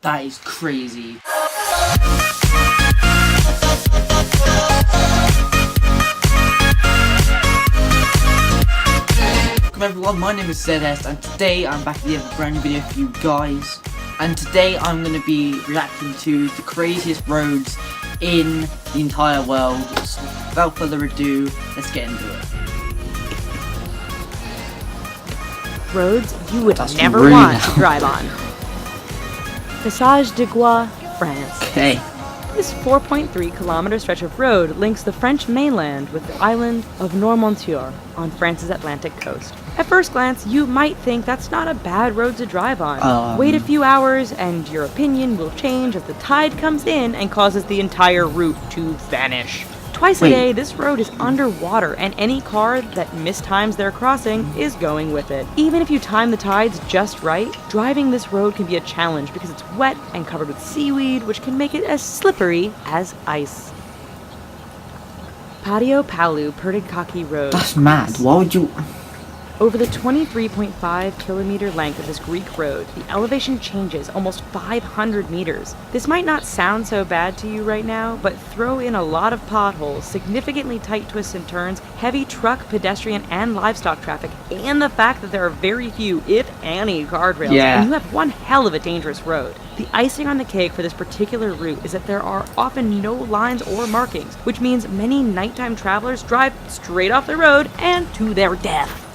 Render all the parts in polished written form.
That is crazy. Welcome everyone, my name is ZS and today I'm back again with a brand new video for you guys. And today I'm going to be reacting to the craziest roads in the entire world. So without further ado, let's get into it. Roads you would never want to drive on. Passage de Gois, France. Okay. This 4.3 kilometer stretch of road links the French mainland with the island of Noirmoutier on France's Atlantic coast. At first glance, you might think that's not a bad road to drive on. Wait a few hours and your opinion will change as the tide comes in and causes the entire route to vanish. Twice a day, this road is underwater, and any car that mistimes their crossing is going with it. Even if you time the tides just right, driving this road can be a challenge because it's wet and covered with seaweed, which can make it as slippery as ice. Patio Palu Pertikaki Road. That's mad. Why would you... Over the 23.5 kilometer length of this Greek road, the elevation changes almost 500 meters. This might not sound so bad to you right now, but throw in a lot of potholes, significantly tight twists and turns, heavy truck, pedestrian, and livestock traffic, and the fact that there are very few, if any, guardrails, and you have one hell of a dangerous road. The icing on the cake for this particular route is that there are often no lines or markings, which means many nighttime travelers drive straight off the road and to their death.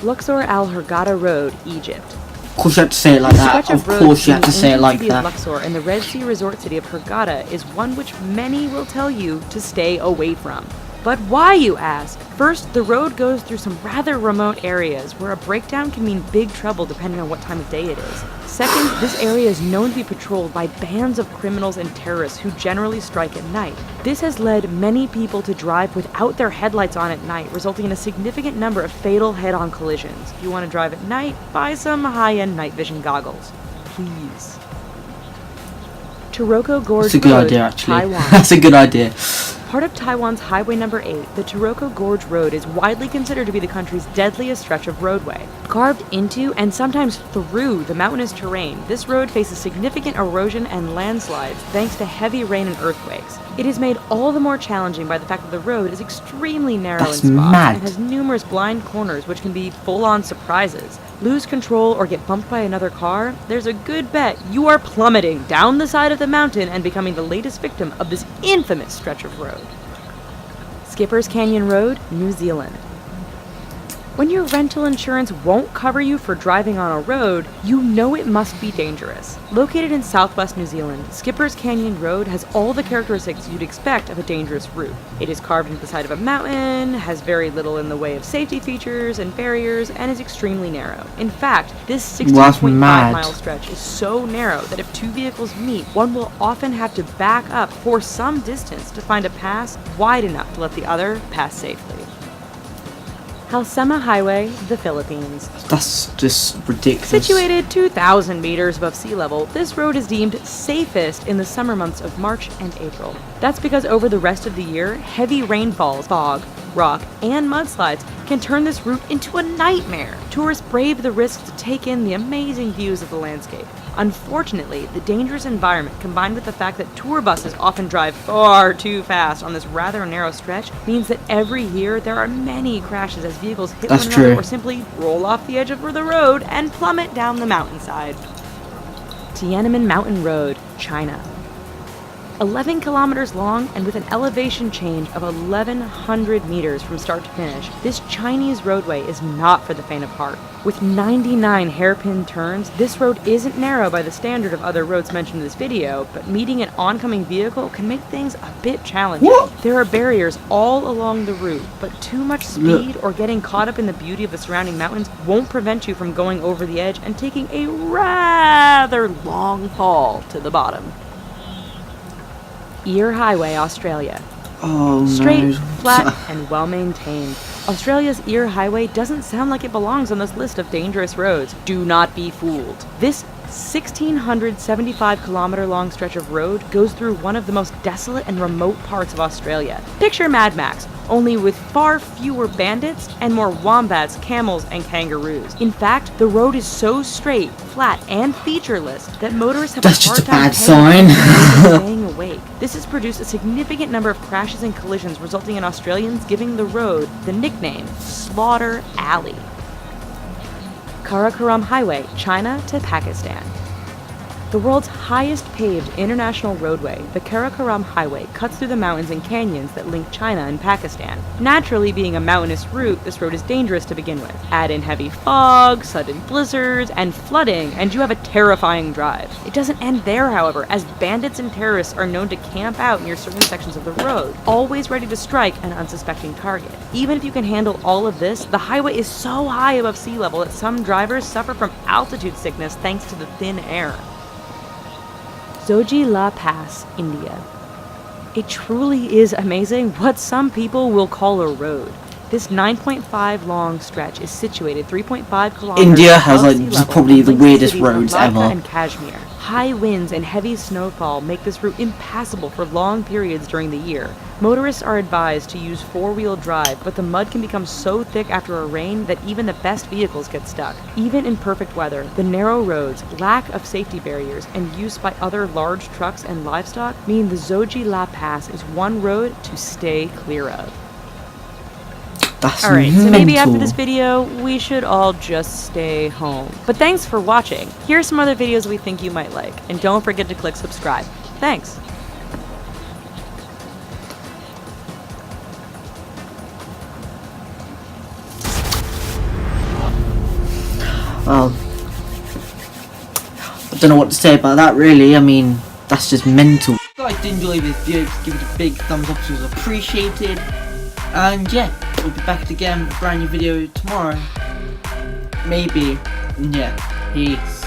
Luxor Al Hurghada Road, Egypt. Of course you have to say it like that. Of course you have to say it like that. Luxor and the Red Sea resort city of Hurghada is one which many will tell you to stay away from. But why, you ask? First, the road goes through some rather remote areas where a breakdown can mean big trouble depending on what time of day it is. Second, this area is known to be patrolled by bands of criminals and terrorists who generally strike at night. This has led many people to drive without their headlights on at night, resulting in a significant number of fatal head-on collisions. If you want to drive at night, buy some high-end night vision goggles. Please. Taroko Gorge That's a good Road, idea, actually. Taiwan. That's a good idea. Part of Taiwan's Highway Number 8, the Taroko Gorge Road is widely considered to be the country's deadliest stretch of roadway. Carved into and sometimes through the mountainous terrain, this road faces significant erosion and landslides thanks to heavy rain and earthquakes. It is made all the more challenging by the fact that the road is extremely narrow in spots and has numerous blind corners which can be full-on surprises. Lose control or get bumped by another car, there's a good bet you are plummeting down the side of the mountain and becoming the latest victim of this infamous stretch of road. Skipper's Canyon Road, New Zealand. When your rental insurance won't cover you for driving on a road, you know it must be dangerous. Located in southwest New Zealand, Skipper's Canyon Road has all the characteristics you'd expect of a dangerous route. It is carved into the side of a mountain, has very little in the way of safety features and barriers, and is extremely narrow. In fact, this 16.5-mile stretch is so narrow that if two vehicles meet, one will often have to back up for some distance to find a pass wide enough to let the other pass safely. Halsema Highway, the Philippines. That's just ridiculous. Situated 2,000 meters above sea level, this road is deemed safest in the summer months of March and April. That's because over the rest of the year, heavy rainfalls, fog, rock, and mudslides can turn this route into a nightmare. Tourists brave the risk to take in the amazing views of the landscape. Unfortunately, the dangerous environment combined with the fact that tour buses often drive far too fast on this rather narrow stretch means that every year there are many crashes as vehicles hit one another or simply roll off the edge of the road and plummet down the mountainside. Tiananmen Mountain Road, China. 11 kilometers long and with an elevation change of 1,100 meters from start to finish, this Chinese roadway is not for the faint of heart. With 99 hairpin turns, this road isn't narrow by the standard of other roads mentioned in this video, but meeting an oncoming vehicle can make things a bit challenging. There are barriers all along the route, but too much speed or getting caught up in the beauty of the surrounding mountains won't prevent you from going over the edge and taking a rather long fall to the bottom. Eyre Highway, Australia. Straight, flat, and well-maintained. Australia's Eyre Highway doesn't sound like it belongs on this list of dangerous roads. Do not be fooled. This 1,675-kilometer long stretch of road goes through one of the most desolate and remote parts of Australia. Picture Mad Max, only with far fewer bandits and more wombats, camels, and kangaroos. In fact, the road is so straight, flat, and featureless that motorists have That's a hard just a time bad sign. staying awake. This has produced a significant number of crashes and collisions, resulting in Australians giving the road the nickname Slaughter Alley. Karakoram Highway, China to Pakistan. The world's highest paved international roadway, the Karakoram Highway cuts through the mountains and canyons that link China and Pakistan. Naturally, being a mountainous route, this road is dangerous to begin with. Add in heavy fog, sudden blizzards, and flooding, and you have a terrifying drive. It doesn't end there, however, as bandits and terrorists are known to camp out near certain sections of the road, always ready to strike an unsuspecting target. Even if you can handle all of this, the highway is so high above sea level that some drivers suffer from altitude sickness thanks to the thin air. Zoji La Pass, India. It truly is amazing what some people will call a road. This 9.5 long stretch is situated 3.5 kilometers India has above like sea just level probably and the links weirdest cities of roads Ladakh ever. and Kashmir. High winds and heavy snowfall make this route impassable for long periods during the year. Motorists are advised to use four-wheel drive, but the mud can become so thick after a rain that even the best vehicles get stuck. Even in perfect weather, the narrow roads, lack of safety barriers, and use by other large trucks and livestock mean the Zoji La Pass is one road to stay clear of. That's Alright, so maybe after mental. this video, we should all just stay home. But thanks for watching. Here are some other videos we think you might like, and don't forget to click subscribe. Thanks! Well, I don't know what to say about that really. I mean, that's just mental. If you guys did enjoy this video, just give it a big thumbs up, it was appreciated. And yeah, we'll be back again with a brand new video tomorrow. Maybe. And yeah, peace.